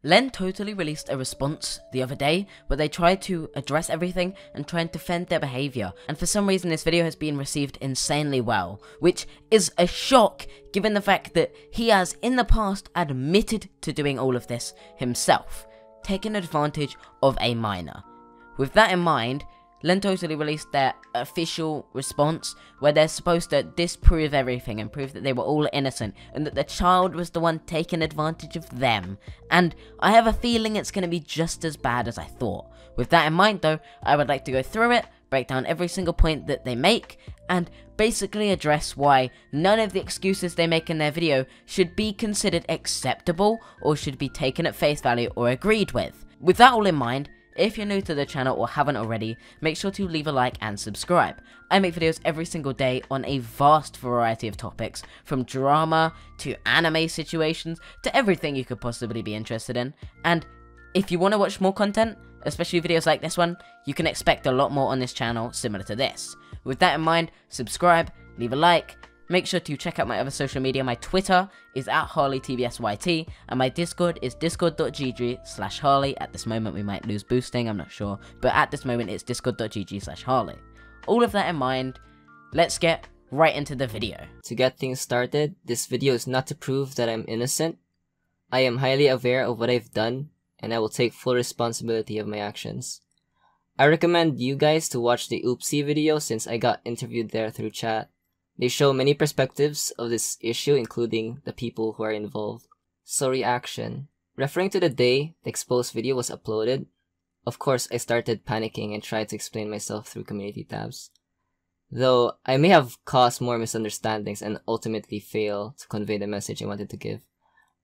LenTotally released a response the other day where they tried to address everything and try and defend their behaviour, and for some reason this video has been received insanely well, which is a shock given the fact that he has in the past admitted to doing all of this himself, taking advantage of a minor. With that in mind, LenTotally released their official response where they're supposed to disprove everything and prove that they were all innocent and that the child was the one taking advantage of them. And I have a feeling it's going to be just as bad as I thought. With that in mind though, I would like to go through it, break down every single point that they make, and basically address why none of the excuses they make in their video should be considered acceptable or should be taken at face value or agreed with. With that all in mind, if you're new to the channel or haven't already, make sure to leave a like and subscribe. I make videos every single day on a vast variety of topics, from drama to anime situations to everything you could possibly be interested in. And if you want to watch more content, especially videos like this one, you can expect a lot more on this channel similar to this. With that in mind, subscribe, leave a like. Make sure to check out my other social media. My Twitter is at HarleyTBS and my Discord is discord.gg/Harley. At this moment we might lose boosting, I'm not sure, but at this moment it's discord.gg/Harley. All of that in mind, let's get right into the video. To get things started, this video is not to prove that I'm innocent. I am highly aware of what I've done, and I will take full responsibility of my actions. I recommend you guys to watch the Oopsie video since I got interviewed there through chat. They show many perspectives of this issue, including the people who are involved. So reaction. Referring to the day the exposed video was uploaded, of course I started panicking and tried to explain myself through community tabs. Though I may have caused more misunderstandings and ultimately fail to convey the message I wanted to give.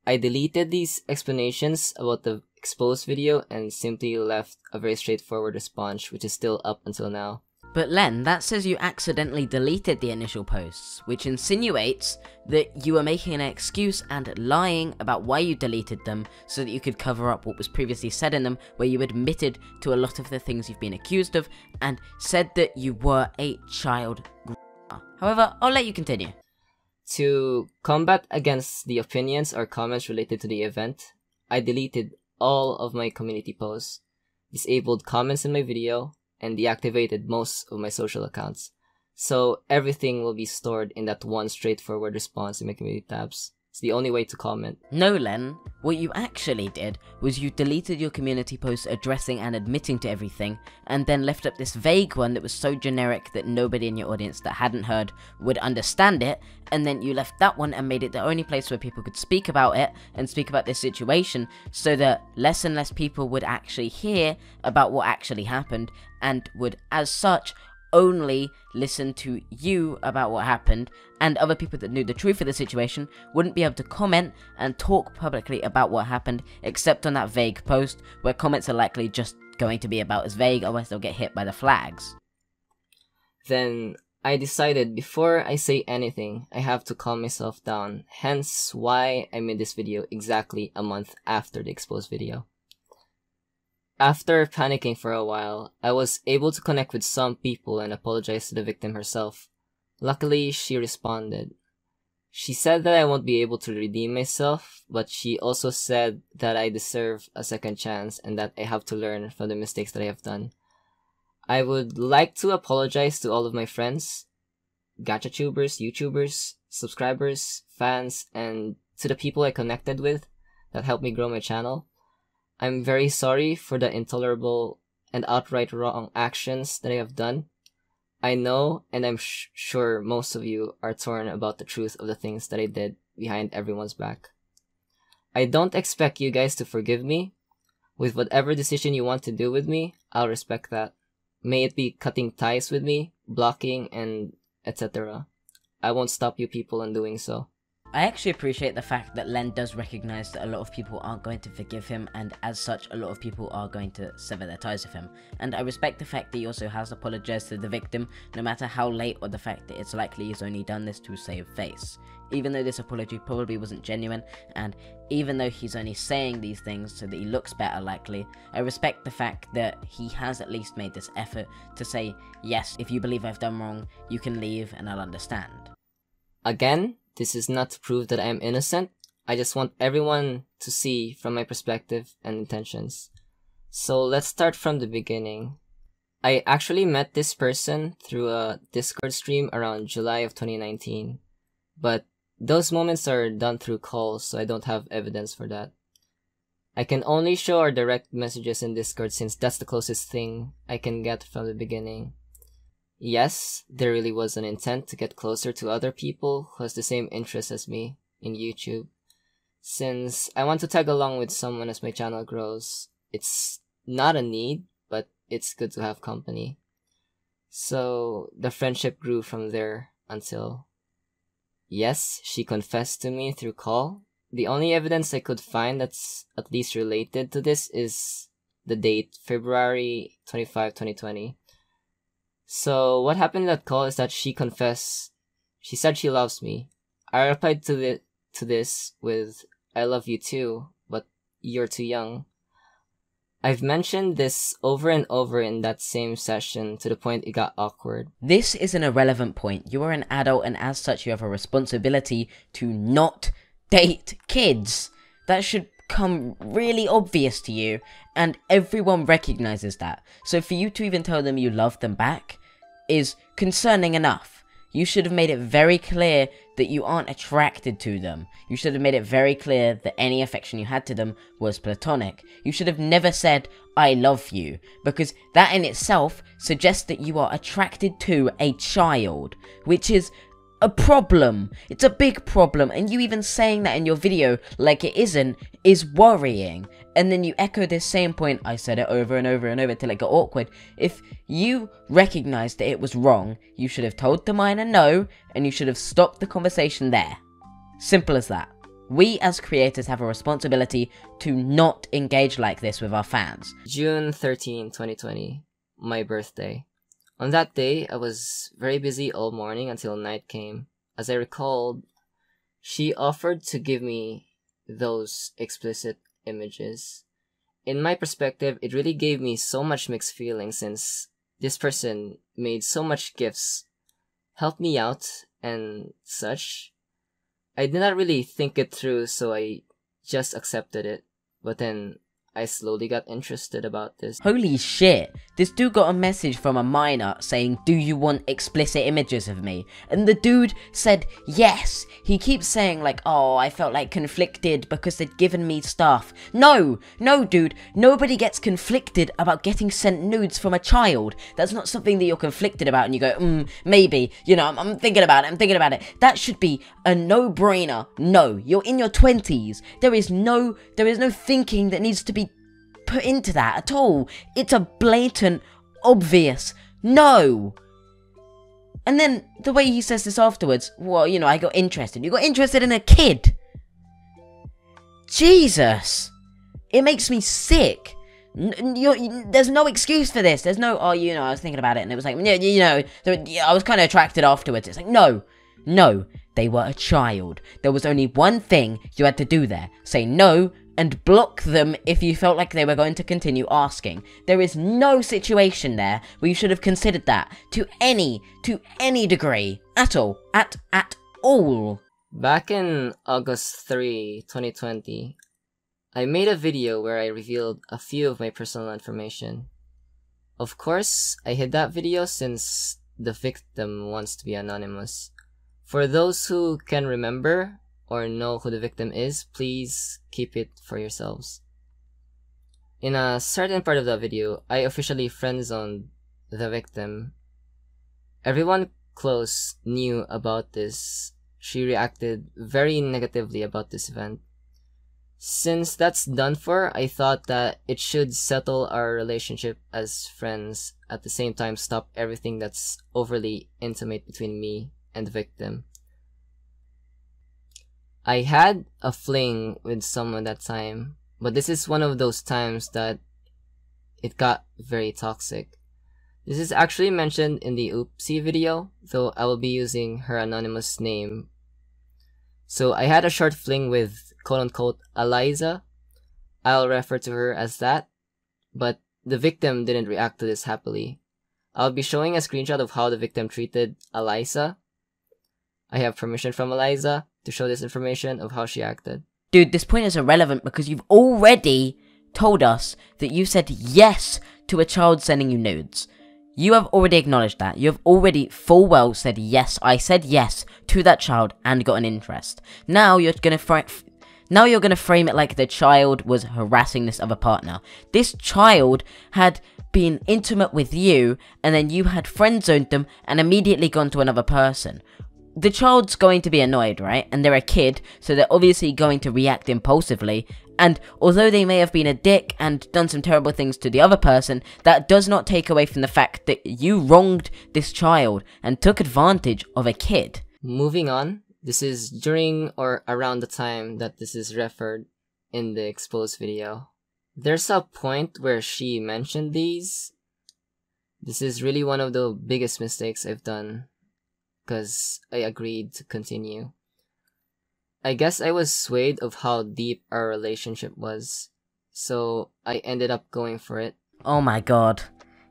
I deleted these explanations about the exposed video and simply left a very straightforward response, which is still up until now. But Len, that says you accidentally deleted the initial posts, which insinuates that you were making an excuse and lying about why you deleted them so that you could cover up what was previously said in them, where you admitted to a lot of the things you've been accused of and said that you were a child. However, I'll let you continue. To combat against the opinions or comments related to the event, I deleted all of my community posts, disabled comments in my video, and deactivated most of my social accounts. So everything will be stored in that one straightforward response in my community tabs. It's the only way to comment. No, Len. What you actually did was you deleted your community posts addressing and admitting to everything, and then left up this vague one that was so generic that nobody in your audience that hadn't heard would understand it, and then you left that one and made it the only place where people could speak about it and speak about this situation, so that less and less people would actually hear about what actually happened, and would, as such, only listen to you about what happened, and other people that knew the truth of the situation wouldn't be able to comment and talk publicly about what happened, except on that vague post, where comments are likely just going to be about as vague, otherwise they'll get hit by the flags. Then I decided before I say anything, I have to calm myself down, hence why I made this video exactly a month after the exposed video. After panicking for a while, I was able to connect with some people and apologize to the victim herself. Luckily, she responded. She said that I won't be able to redeem myself, but she also said that I deserve a second chance and that I have to learn from the mistakes that I have done. I would like to apologize to all of my friends, GachaTubers, YouTubers, subscribers, fans, and to the people I connected with that helped me grow my channel. I'm very sorry for the intolerable and outright wrong actions that I have done. I know, and I'm sure most of you are torn about the truth of the things that I did behind everyone's back. I don't expect you guys to forgive me. With whatever decision you want to do with me, I'll respect that. May it be cutting ties with me, blocking, and etc. I won't stop you people in doing so. I actually appreciate the fact that Len does recognize that a lot of people aren't going to forgive him, and as such, a lot of people are going to sever their ties with him. And I respect the fact that he also has apologized to the victim, no matter how late, or the fact that it's likely he's only done this to save face. Even though this apology probably wasn't genuine, and even though he's only saying these things so that he looks better likely, I respect the fact that he has at least made this effort to say, yes, if you believe I've done wrong, you can leave and I'll understand. Again, this is not to prove that I am innocent. I just want everyone to see from my perspective and intentions. So let's start from the beginning. I actually met this person through a Discord stream around July of 2019, but those moments are done through calls, so I don't have evidence for that. I can only show our direct messages in Discord since that's the closest thing I can get from the beginning. Yes, there really was an intent to get closer to other people who has the same interests as me in YouTube. Since I want to tag along with someone as my channel grows, it's not a need, but it's good to have company. So the friendship grew from there until... Yes, she confessed to me through call. The only evidence I could find that's at least related to this is the date, February 25, 2020. So what happened in that call is that she confessed. She said she loves me. I replied to this with, I love you too, but you're too young. I've mentioned this over and over in that same session to the point it got awkward. This is an irrelevant point. You are an adult and as such you have a responsibility to not date kids. That should come really obvious to you and everyone recognizes that. So for you to even tell them you love them back is concerning enough. You should have made it very clear that you aren't attracted to them. You should have made it very clear that any affection you had to them was platonic. You should have never said, I love you, because that in itself suggests that you are attracted to a child, which is a problem. It's a big problem, and you even saying that in your video like it isn't is worrying. And then you echo this same point, I said it over and over and over till it got awkward. If you recognized that it was wrong, you should have told the minor no, and you should have stopped the conversation there. Simple as that. We as creators have a responsibility to not engage like this with our fans. June 13, 2020, my birthday. On that day, I was very busy all morning until night came. As I recalled, she offered to give me those explicit images. In my perspective, it really gave me so much mixed feelings since this person made so much gifts, helped me out, and such. I did not really think it through, so I just accepted it. But then I slowly got interested about this. Holy shit, this dude got a message from a minor saying, do you want explicit images of me? And the dude said yes. He keeps saying like, oh, I felt like conflicted because they'd given me stuff. No, dude, nobody gets conflicted about getting sent nudes from a child. That's not something that you're conflicted about and you go, maybe, you know, I'm thinking about it, That should be a no-brainer. No, you're in your 20s. There is no thinking that needs to be put into that at all. It's a blatant, obvious no. And then the way he says this afterwards, well, you know, I got interested. You got interested in a kid. Jesus. It makes me sick. There's no excuse for this. There's no, oh, you know, I was thinking about it and it was like, you know, I was kind of attracted afterwards. It's like, no, they were a child. There was only one thing you had to do there. Say no and block them if you felt like they were going to continue asking. There is no situation there where you should have considered that to any degree at all. At all. Back in August 3, 2020, I made a video where I revealed a few of my personal information. Of course, I hid that video since the victim wants to be anonymous. For those who can remember or know who the victim is, please keep it for yourselves. In a certain part of the video, I officially friend-zoned the victim. Everyone close knew about this. She reacted very negatively about this event. Since that's done for, I thought that it should settle our relationship as friends, at the same time stop everything that's overly intimate between me and the victim. I had a fling with someone that time, but this is one of those times that it got very toxic. This is actually mentioned in the Oopsie video, though I will be using her anonymous name. So I had a short fling with quote-unquote Eliza. I'll refer to her as that, but the victim didn't react to this happily. I'll be showing a screenshot of how the victim treated Eliza. I have permission from Eliza to show this information of how she acted. Dude, this point is irrelevant because you've already told us that you said yes to a child sending you nudes. You have already acknowledged that. You have already full well said yes, I said yes to that child and got an interest. Now you're gonna frame it like the child was harassing this other partner. This child had been intimate with you, and then you had friend-zoned them and immediately gone to another person. The child's going to be annoyed, right? And they're a kid, so they're obviously going to react impulsively. And although they may have been a dick and done some terrible things to the other person, that does not take away from the fact that you wronged this child and took advantage of a kid. Moving on, this is during or around the time that this is referred in the exposed video. There's a point where she mentioned these. This is really one of the biggest mistakes I've done, because I agreed to continue. I guess I was swayed of how deep our relationship was, so I ended up going for it. Oh my god.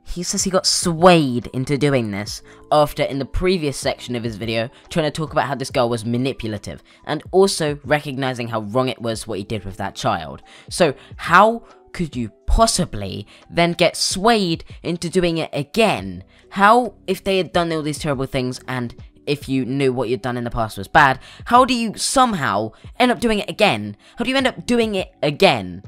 He says he got swayed into doing this after, in the previous section of his video, trying to talk about how this girl was manipulative, and also recognizing how wrong it was what he did with that child. So how could you possibly then get swayed into doing it again? How, if they had done all these terrible things and if you knew what you'd done in the past was bad, how do you somehow end up doing it again? How do you end up doing it again?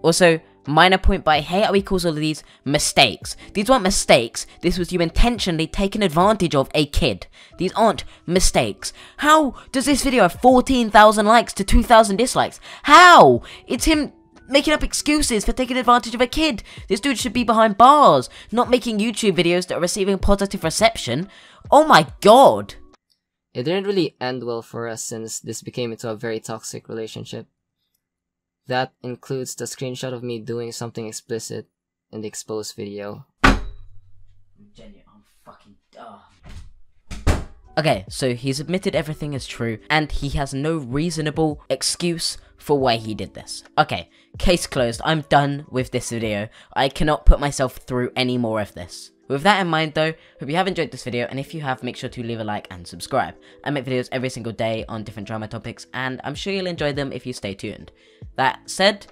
Also, minor point, but I hate how he calls all of these mistakes. These weren't mistakes. This was you intentionally taking advantage of a kid. These aren't mistakes. How does this video have 14,000 likes to 2,000 dislikes? How? It's him making up excuses for taking advantage of a kid. This dude should be behind bars, not making YouTube videos that are receiving positive reception. Oh my god. It didn't really end well for us since this became into a very toxic relationship. That includes the screenshot of me doing something explicit in the exposed video. Okay, so he's admitted everything is true, and he has no reasonable excuse for why he did this. Okay, case closed. I'm done with this video. I cannot put myself through any more of this. With that in mind though, hope you have enjoyed this video, and if you have, make sure to leave a like and subscribe. I make videos every single day on different drama topics, and I'm sure you'll enjoy them if you stay tuned. That said,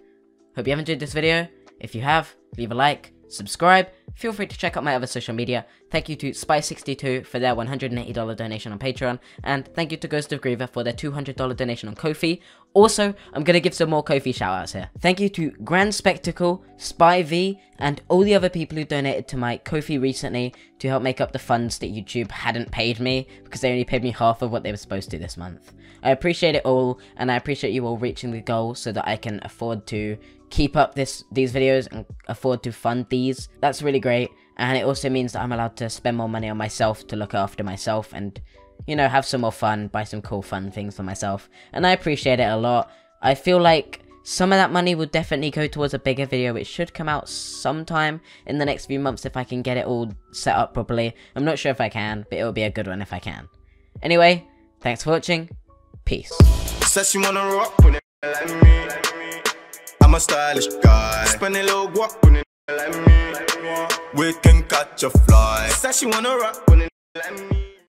hope you have enjoyed this video. If you have, leave a like, subscribe, feel free to check out my other social media. Thank you to Spy62 for their $180 donation on Patreon, and thank you to Ghost of Griever for their $200 donation on Ko-fi. Also, I'm gonna give some more Ko-fi shoutouts here. Thank you to Grand Spectacle, Spy V, and all the other people who donated to my Ko-fi recently to help make up the funds that YouTube hadn't paid me, because they only paid me half of what they were supposed to this month. I appreciate it all, and I appreciate you all reaching the goal so that I can afford to keep up these videos and afford to fund these. That's really great, and it also means that I'm allowed to spend more money on myself to look after myself and, you know, have some more fun, buy some cool fun things for myself, and I appreciate it a lot. I feel like some of that money will definitely go towards a bigger video, which should come out sometime in the next few months if I can get it all set up properly. I'm not sure if I can, but it will be a good one if I can. Anyway, thanks for watching. Peace. Says she wanna rock when it like me. I'm a stylish guy. Spend a little guap when it like me. We can catch a fly. Says she wanna rock when it like me.